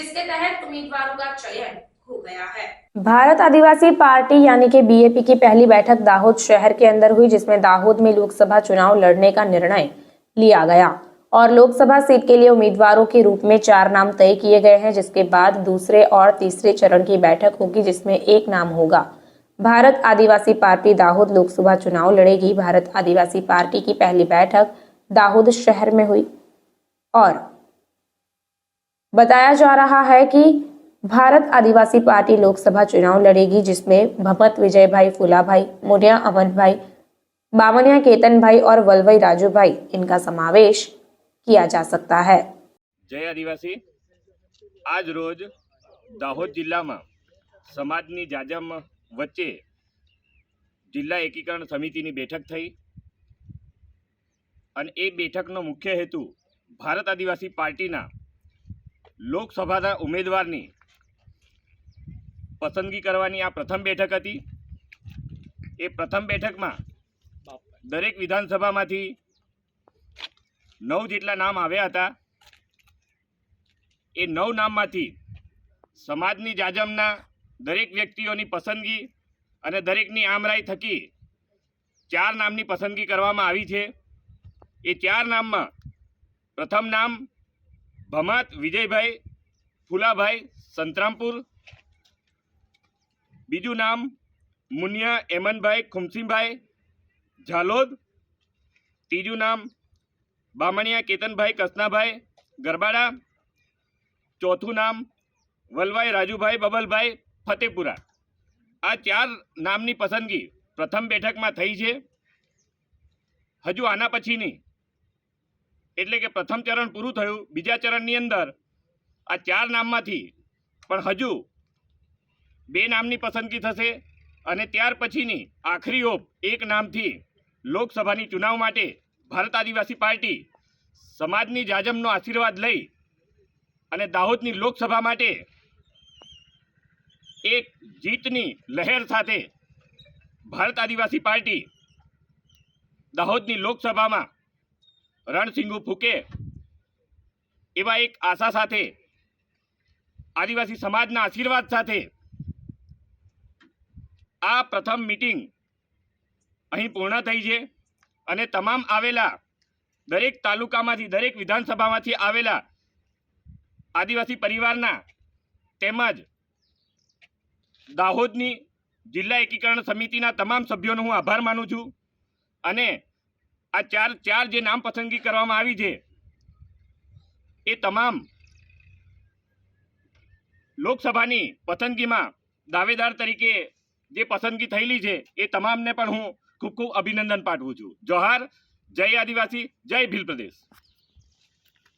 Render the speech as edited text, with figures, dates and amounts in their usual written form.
जिसके तहत उम्मीदवारों का चयन हो गया है। भारत आदिवासी पार्टी यानी कि बीएपी की पहली बैठक दाहोद शहर के अंदर हुई, जिसमें दाहोद में लोकसभा चुनाव लड़ने का निर्णय लिया गया और लोकसभा सीट के लिए उम्मीदवारों के रूप में 4 नाम तय किए गए हैं, जिसके बाद दूसरे और तीसरे चरण की बैठक होगी, जिसमें एक नाम होगा। भारत आदिवासी पार्टी दाहोद लोकसभा चुनाव लड़ेगी। भारत आदिवासी पार्टी की पहली बैठक दाहोद शहर में हुई और बताया जा रहा है कि भारत आदिवासी पार्टी लोकसभा चुनाव लड़ेगी, जिसमें भमत विजय भाई, फूला भाई, मुनिया अमन भाई, बामनिया केतन भाई और वलवई राजू भाई, इनका समावेश किया जा सकता है। जय आदिवासी। आज रोज दाहोद जिला में समाजनी जाजम वच्चे जिला एकीकरण समिति बैठक थई अने ए बैठकनो मुख्य हेतु भारत आदिवासी पार्टीना लोकसभाना उम्मीदवारनी पसंदगी करवानी आ प्रथम बैठक हती। ए प्रथम बैठक में दरेक विधानसभामांथी 9 जेटला नाम आव्या हता। ए 9 नाममांथी समाजनी जाजमना दरेक व्यक्तिओनी पसंदगी अने दरेकनी आमराई थकी 4 नामनी पसंदगी करवामां आवी छे। ए 4 नाममां प्रथम नाम भमत विजयभाई फूलाभाई संतरामपुर, बीजू नाम मुनिया एमनभाई खुमसिंभाई झालोद, तीजू नाम बामणिया केतनभाई कसनाभाई गरबाड़ा, चौथु नाम वलवाई राजूभाई बबलभाई फतेपुरा। आ 4 नामनी पसंदगी प्रथम बैठक में थई छे। हजू आना पछीनी एटले के प्रथम चरण पूरुं थयुं, बीजा चरणनी अंदर आ 4 नाममांथी पण हजू 2 नामनी पसंदगी थशे अने त्यार पछीनी आखरी ओप 1 नामथी लोकसभानी चुनाव माटे भारत आदिवासी पार्टी समाजनी जाजमनो आशीर्वाद लई अने दाहोदनी लोकसभा माटे एक जीतनी लहर साथे भारत आदिवासी पार्टी दाहोदनी लोकसभा में रणसिंगू फूके एवा एक आशा साथे आदिवासी समाजना आशीर्वाद साथे आ प्रथम मीटिंग अहीं पूर्ण थई छे अने तमाम आवेला दरेक तालुकामांथी दरेक विधानसभामांथी आवेला आदिवासी परिवारना तेमज दाहोदनी जिल्ला एकीकरण समितिना तमाम सभ्योनो हूँ आभार मानु छूं अने आ 4 जे नाम पसंदगी करवामां आवी छे ए तमाम लोकसभानी पसंदगीमां दावेदार तरीके जे पसंदगी थयेली छे ए तमामने पण हूँ खूब खूब अभिनंदन पाठवुं छूं। जोहार। जय आदिवासी, जय भील प्रदेश।